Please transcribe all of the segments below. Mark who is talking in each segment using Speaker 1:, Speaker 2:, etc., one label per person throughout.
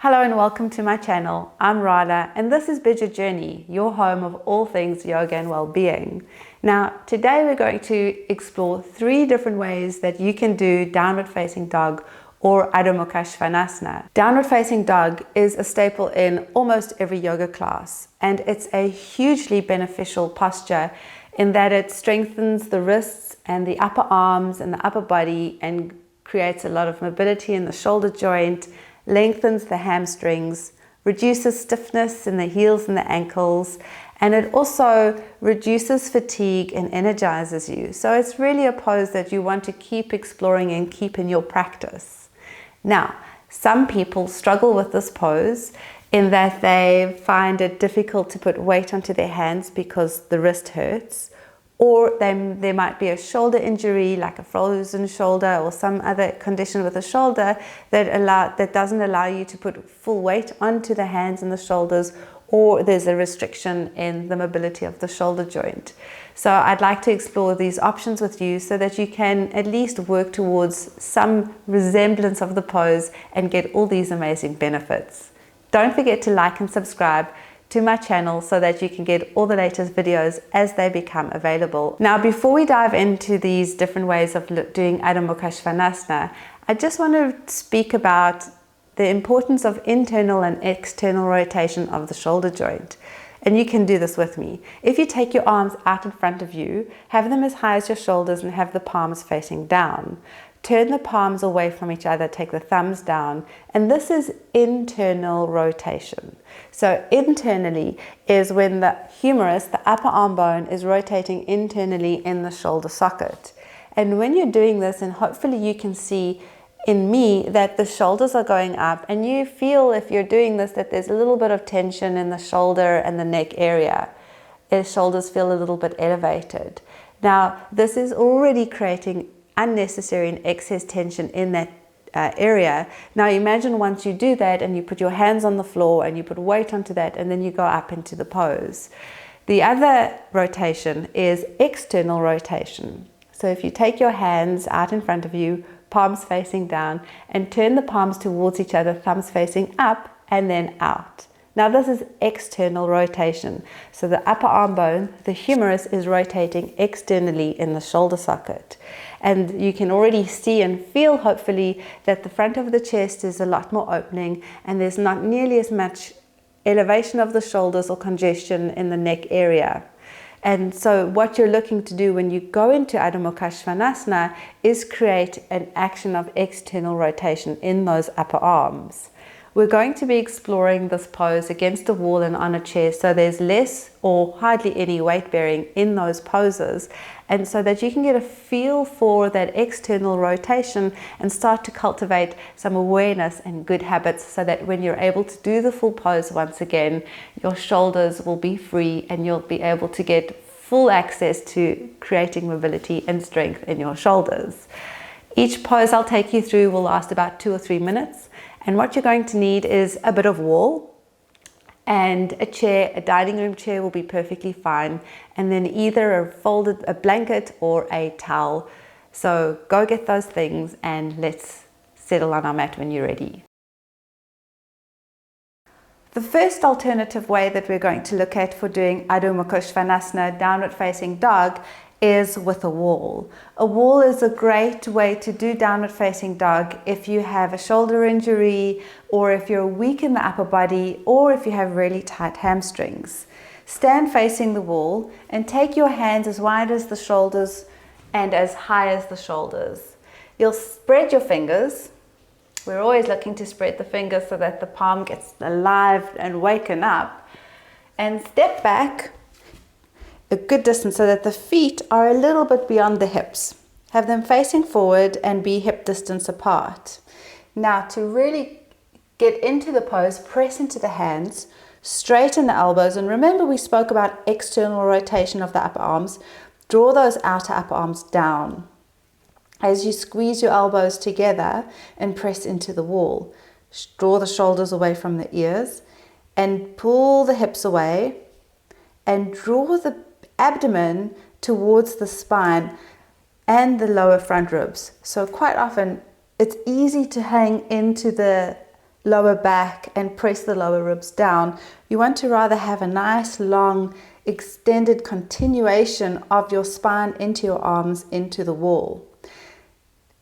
Speaker 1: Hello and welcome to my channel. I'm Radha and this is Bidya Journey, your home of all things yoga and well-being. Now, today we're going to explore 3 different ways that you can do downward facing dog or Adho Mukha Svanasana. Downward facing dog is a staple in almost every yoga class, and it's a hugely beneficial posture in that it strengthens the wrists and the upper arms and the upper body and creates a lot of mobility in the shoulder joint, lengthens the hamstrings, reduces stiffness in the heels and the ankles, and it also reduces fatigue and energizes you. So it's really a pose that you want to keep exploring and keep in your practice. Now, some people struggle with this pose in that they find it difficult to put weight onto their hands because the wrist hurts, or there might be a shoulder injury like a frozen shoulder or some other condition with the shoulder that doesn't allow you to put full weight onto the hands and the shoulders, or there's a restriction in the mobility of the shoulder joint. So I'd like to explore these options with you so that you can at least work towards some resemblance of the pose and get all these amazing benefits. Don't forget to like and subscribe to my channel so that you can get all the latest videos as they become available. Now, before we dive into these different ways of doing Adho Mukha Svanasana, I just want to speak about the importance of internal and external rotation of the shoulder joint. And you can do this with me. If you take your arms out in front of you, have them as high as your shoulders and have the palms facing down. Turn the palms away from each other, take the thumbs down, and this is internal rotation. So internally is when the humerus, the upper arm bone, is rotating internally in the shoulder socket. And when you're doing this, and hopefully you can see in me that the shoulders are going up, and you feel if you're doing this that there's a little bit of tension in the shoulder and the neck area. The shoulders feel a little bit elevated. Now, this is already creating unnecessary and excess tension in that area. Now imagine once you do that and you put your hands on the floor and you put weight onto that and then you go up into the pose. The other rotation is external rotation. So if you take your hands out in front of you, palms facing down, and turn the palms towards each other, thumbs facing up and then out. Now this is external rotation. So the upper arm bone, the humerus, is rotating externally in the shoulder socket. And you can already see and feel, hopefully, that the front of the chest is a lot more opening and there's not nearly as much elevation of the shoulders or congestion in the neck area. And so what you're looking to do when you go into Adho Mukha Svanasana is create an action of external rotation in those upper arms. We're going to be exploring this pose against a wall and on a chair, so there's less or hardly any weight bearing in those poses, and so that you can get a feel for that external rotation and start to cultivate some awareness and good habits so that when you're able to do the full pose once again, your shoulders will be free and you'll be able to get full access to creating mobility and strength in your shoulders. Each pose I'll take you through will last about 2 or 3 minutes. And what you're going to need is a bit of wall and a chair. A dining room chair will be perfectly fine. And then either a blanket or a towel. So go get those things and let's settle on our mat when you're ready. The first alternative way that we're going to look at for doing Adho Mukha Svanasana, downward facing dog, is with a wall. A wall is a great way to do downward facing dog if you have a shoulder injury, or if you're weak in the upper body, or if you have really tight hamstrings. Stand facing the wall and take your hands as wide as the shoulders and as high as the shoulders. You'll spread your fingers. We're always looking to spread the fingers so that the palm gets alive and waken up. And step back a good distance so that the feet are a little bit beyond the hips. Have them facing forward and be hip distance apart. Now, to really get into the pose, press into the hands, straighten the elbows, and remember we spoke about external rotation of the upper arms. Draw those outer upper arms down as you squeeze your elbows together and press into the wall. Draw the shoulders away from the ears and pull the hips away and draw the abdomen towards the spine and the lower front ribs. So quite often it's easy to hang into the lower back and press the lower ribs down. You want to rather have a nice long extended continuation of your spine into your arms, into the wall.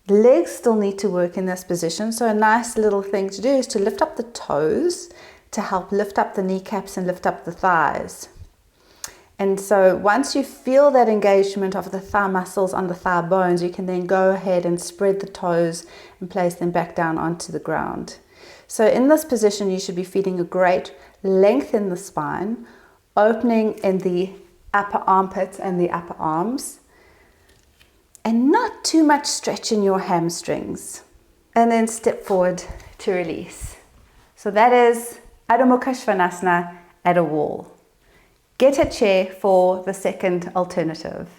Speaker 1: Legs still need to work in this position, so a nice little thing to do is to lift up the toes to help lift up the kneecaps and lift up the thighs. And so once you feel that engagement of the thigh muscles on the thigh bones, you can then go ahead and spread the toes and place them back down onto the ground. So in this position, you should be feeling a great length in the spine, opening in the upper armpits and the upper arms, and not too much stretch in your hamstrings. And then step forward to release. So that is Adho Mukha Svanasana at a wall. Get a chair for the second alternative.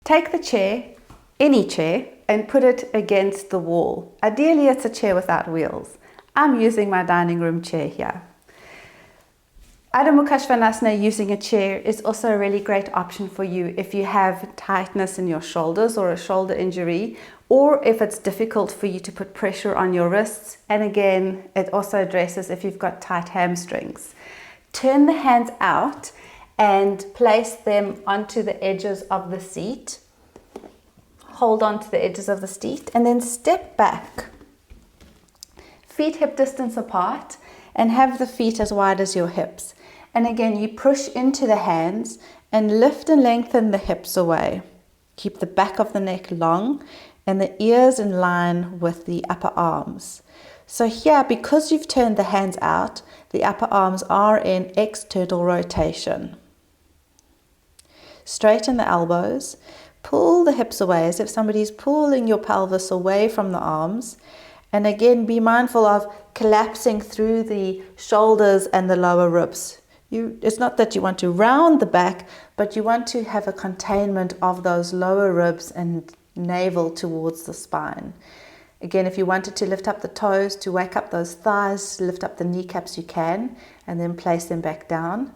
Speaker 1: Take the chair, any chair, and put it against the wall. Ideally, it's a chair without wheels. I'm using my dining room chair here. Adho Mukha Svanasana using a chair is also a really great option for you if you have tightness in your shoulders or a shoulder injury, or if it's difficult for you to put pressure on your wrists. And again, it also addresses if you've got tight hamstrings. Turn the hands out and place them onto the edges of the seat. Hold on to the edges of the seat and then step back. Feet hip distance apart and have the feet as wide as your hips. And again, you push into the hands and lift and lengthen the hips away. Keep the back of the neck long and the ears in line with the upper arms. So here, because you've turned the hands out, the upper arms are in external rotation. Straighten the elbows, pull the hips away as if somebody's pulling your pelvis away from the arms. And again, be mindful of collapsing through the shoulders and the lower ribs. It's not that you want to round the back, but you want to have a containment of those lower ribs and navel towards the spine. Again, if you wanted to lift up the toes to wake up those thighs, lift up the kneecaps, you can, and then place them back down.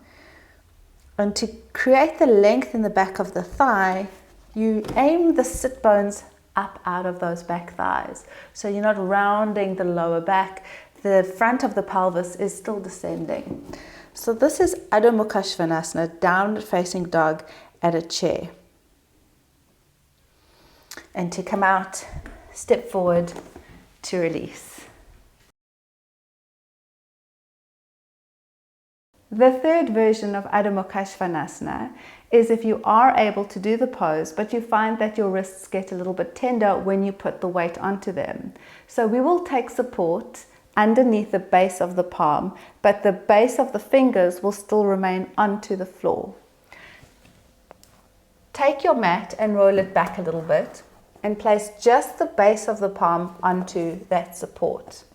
Speaker 1: And to create the length in the back of the thigh, you aim the sit bones up out of those back thighs. So you're not rounding the lower back. The front of the pelvis is still descending. So this is Adho Mukha Svanasana, downward facing dog at a chair. And to come out, step forward to release. The third version of Adho Mukha Svanasana is if you are able to do the pose, but you find that your wrists get a little bit tender when you put the weight onto them. So we will take support underneath the base of the palm, but the base of the fingers will still remain onto the floor. Take your mat and roll it back a little bit and place just the base of the palm onto that support.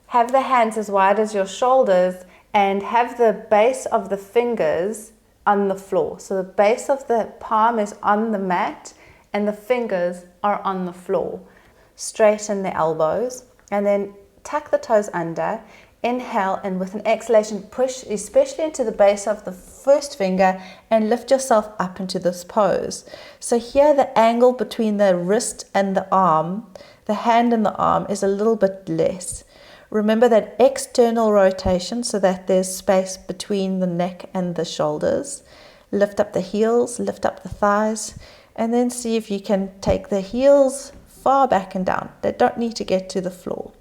Speaker 1: Have the hands as wide as your shoulders and have the base of the fingers on the floor. So the base of the palm is on the mat and the fingers are on the floor. Straighten the elbows and then tuck the toes under. Inhale, and with an exhalation, push especially into the base of the first finger and lift yourself up into this pose. So here the angle between the wrist and the arm, the hand and the arm, is a little bit less. Remember that external rotation so that there's space between the neck and the shoulders. Lift up the heels, lift up the thighs, and then see if you can take the heels far back and down. They don't need to get to the floor.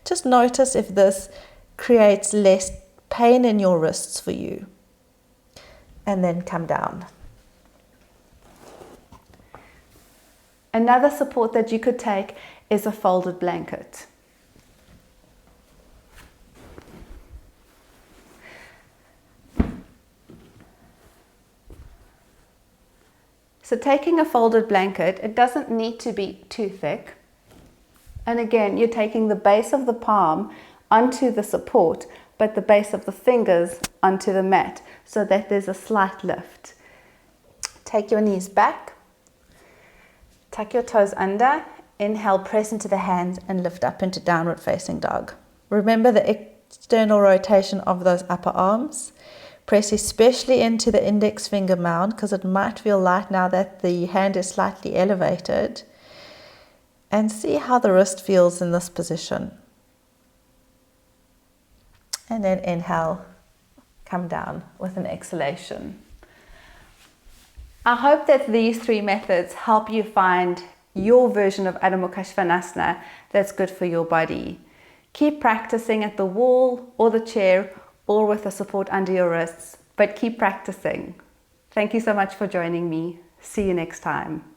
Speaker 1: Just notice if this creates less pain in your wrists for you. And then come down. Another support that you could take is a folded blanket. So taking a folded blanket, it doesn't need to be too thick. And again, you're taking the base of the palm onto the support, but the base of the fingers onto the mat so that there's a slight lift. Take your knees back, tuck your toes under, inhale, press into the hands and lift up into downward facing dog. Remember the external rotation of those upper arms. Press especially into the index finger mound because it might feel light now that the hand is slightly elevated.
Speaker 2: And see how the wrist feels in this position. And then inhale, come down with an exhalation.
Speaker 1: I hope that these three methods help you find your version of Adho Mukha Svanasana that's good for your body. Keep practicing at the wall or the chair or with the support under your wrists, but keep practicing. Thank you so much for joining me. See you next time.